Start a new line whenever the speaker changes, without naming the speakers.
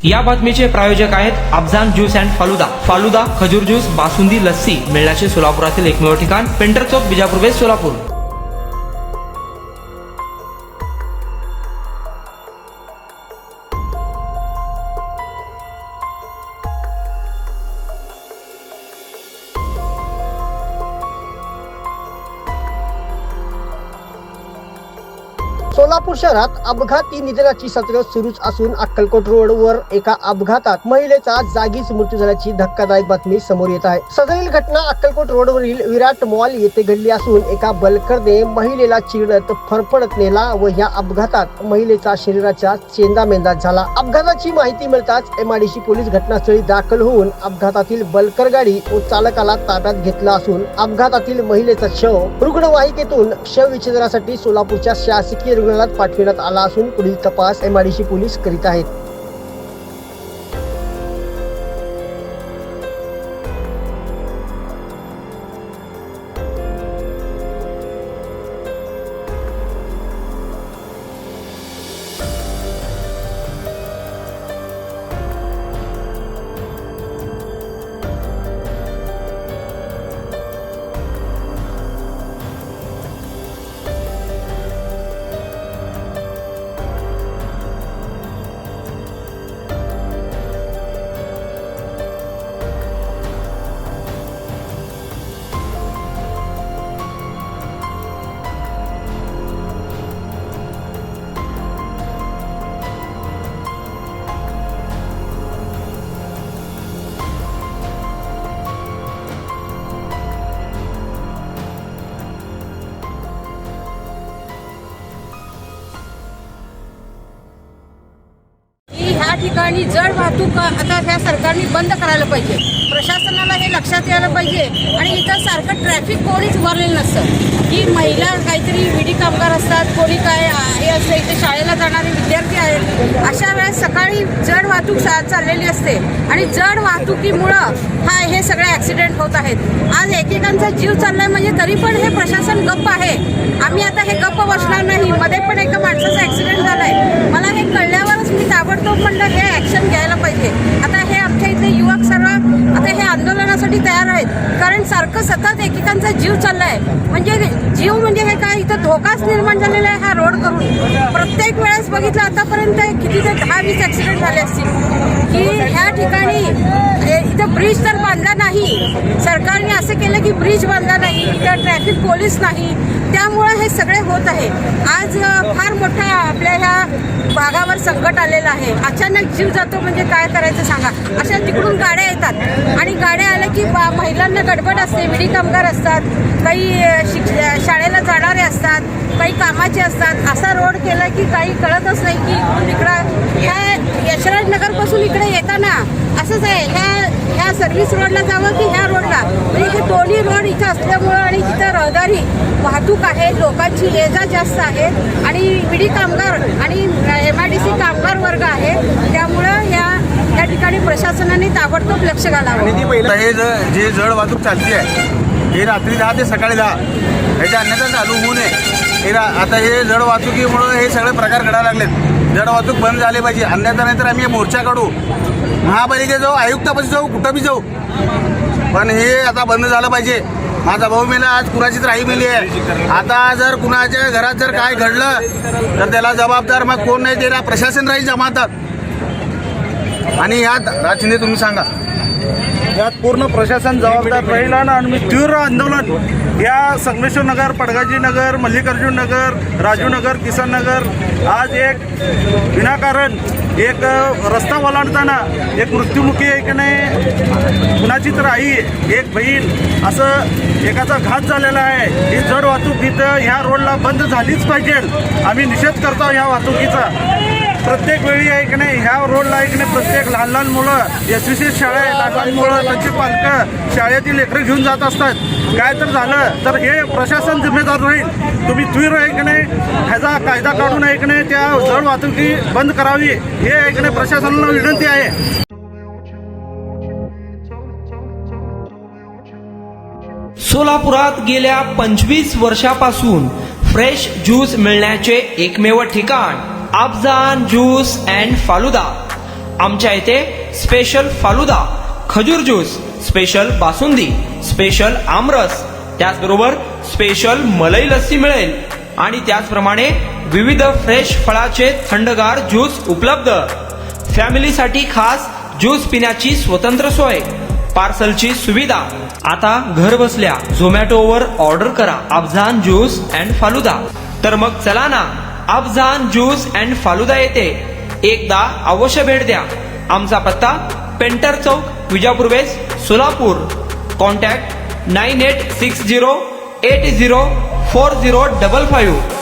या बातमीचे प्रायोजक आहेत अफजान ज्यूस अँड फालुदा खजूर ज्यूस बासुंदी लस्सी मिळण्याचे सोलापुरातील एकमेव ठिकाण पेंटर चौक बिजापूर वेस्ट सोलापूर।
सोलापूर शहरात अपघाती निधनाची सत्र सुरूच असून अक्कलकोट रोडवर एका अपघातात महिलेचा जागीच मृत्यू झाल्याची धक्कादायक बातमी समोर येत आहे। सदरील घटना अक्कलकोट रोडवरील विराट मॉल येथे घडली असून एका बलकरने महिलेला चिरडत फरफडत नेला व या अपघातात महिलेचा शरीराचा चेंदामेंदा झाला। अपघाताची माहिती मिळताच MIDC पोलीस घटनास्थळी दाखल होऊन अपघातातील बलकर गाडी व चालकाला ताब्यात घेतला असून अपघातातील महिलेचा शव रुग्णवाहिकेतून शवविच्छेदनासाठी सोलापूरच्या शासकीय रुग्णालयात पाठविण्यात आला असून पुढील तपास MIDC पोलीस करीत आहेत।
ह्या ठिकाणी जड वाहतूक आता ह्या सरकारने बंद करायला पाहिजे। प्रशासनाला हे लक्षात यायला पाहिजे आणि इथं सारखं ट्रॅफिक कोणीच उभारलेलं नसतं की महिला काहीतरी विडी कामगार असतात, कोणी काय हे असतं, इथे शाळेला जाणारे विद्यार्थी आहेत। अशा वेळेस सकाळी जड वाहतूक चाललेली असते आणि जड वाहतुकीमुळं हे सगळे ॲक्सिडेंट होत आहेत। आज एकेकांचा जीव चाललाय म्हणजे तरी पण हे प्रशासन गप्प आहे। आम्ही आता हे गप्प बसणार नाही। मध्ये पण एका माणसाचा ॲक्सिडेंट झालाय, मला हे कळल्यावरच मी ताबडतोब म्हणलं हे ॲक्शन घ्यायला पाहिजे। आता हे आमच्या इथले युवक सर्व आता हे आंदोलनासाठी तयार आहेत, कारण सारखं सतत एकेकांचा जीव चाललाय। म्हणजे जीव म्हणजे हे काय, इथं धोकाच निर्माण झालेला आहे हा रोड करून। प्रत्येक वेळेस बघितलं आतापर्यंत किती ते 10-20 ॲक्सिडेंट झाले असतील की ह्या ठिकाणी इथं ब्रिज तर बांधला नाही, सरकारने असं केलं की ब्रिज बांधला नाही, इथं ट्रॅफिक पोलीस नाही, त्यामुळं हे सगळे होत आहे। आज फार मोठा आपल्या ह्या भागावर संकट आलेलं आहे। अचानक जीव जातो म्हणजे काय करायचं सांगा। अशा तिकडून गाड्या येतात आणि गाड्या आल्या की महिलांना गडबड असते, विडी कामगार असतात, काही शाळेला जाणारे असतात, काही कामाचे असतात। असा रोड केला की काही कळतच नाही की इकडून इकडं ह्या यशराजनगरपासून इकडे येताना असंच आहे, ह्या सर्व्हिस रोडला जावं की ह्या रोडला, म्हणजे हे दोन्ही रोड इथं असल्यामुळं आणि तिथं रहदारी वाहतूक आहे, लोकांची ये-जा जास्त आहे आणि विडी कामगार आणि MIDC कामगार वर्ग आहे, त्यामुळं या ठिकाणी प्रशासनाने ताबडतोब लक्ष घालावं।
हे जे जड वाहतूक चालती आहे हे रात्री 10 ते सकाळी 10 ह्याच्या अन्यथा चालू होऊ नये। आता हे जड वाहतुकीमुळं हे सगळे प्रकार घडायला लागलेत। जड वाहतूक बंद झाली पाहिजे, अन्यथा नाहीतर आम्ही मोर्चा काढू, महापालिकेत जाऊ, आयुक्तापाशी जाऊ, कुठं बी जाऊ, पण हे आता बंद झालं पाहिजे। माझा भाऊ मेला, आज कुणाची तर आई मेली आहे। आता जर कुणाच्या घरात जर काय घडलं तर त्याला जबाबदार मग कोण नाही, त्याला प्रशासन राहील जमातात। आणि यात राजशिंदे तुम्ही सांगा,
यात पूर्ण प्रशासन जबाबदार राहील आणि तीव्र आंदोलन या संगमेश्वर नगर, पडगाजी नगर, मल्लिकार्जुन नगर, राजू नगर, किसन नगर आज एक विनाकारण एक रस्ता ओलांडताना एक मृत्युमुखी एक नाही, कुणाची तर आई, एक बहीण असं एकाचा घात झालेला आहे। ही जड वाहतूक इथं ह्या रोडला बंद झालीच पाहिजे। आम्ही निषेध करतो ह्या वाहतुकीचा। प्रत्येक वेळी आहे की नाही ह्या रोडला आहे की नाही प्रत्येक लहान मुलं SVC शाळा आहे, लहान मुलं त्यांची पालकं शाळेतील लेकरं घेऊन जात असतात। काय तर झालं तर हे प्रशासन जिम्मेदार राहील। तुम्ही तीव्र आहे की नाही ह्याचा कायदा काढून आहे की नाही त्या जड वाहतुकी बंद करावी, हे आहे की नाही प्रशासनाला विनंती आहे।
सोलापुरात गेल्या 25 वर्षापासून फ्रेश ज्यूस मिळण्याचे एकमेव ठिकाण अफजान ज्यूस अँड फालुदा। आमच्या इथे स्पेशल फालुदा, खजूर ज्यूस, स्पेशल बासुंदी, स्पेशल आमरस, त्याचबरोबर स्पेशल मलाई लस्सी मिळेल आणि त्याचप्रमाणे विविध फ्रेश फळाचे थंडगार ज्यूस उपलब्ध. फॅमिलीसाठी खास ज्यूस पिण्याची स्वतंत्र सोय, पार्सलची सुविधा. आता घर बसल्या झोमॅटोवर ऑर्डर करा अफझान ज्यूस अँड फालुदा. तर मग चला ना, अफझान ज्यूस अँड फालुदा येते एकदा अवश्य भेट द्या. आमचा पत्ता पेंटर चौक, विजापूर वेस्ट, सोलापूर. कॉन्टॅक्ट 9860804055.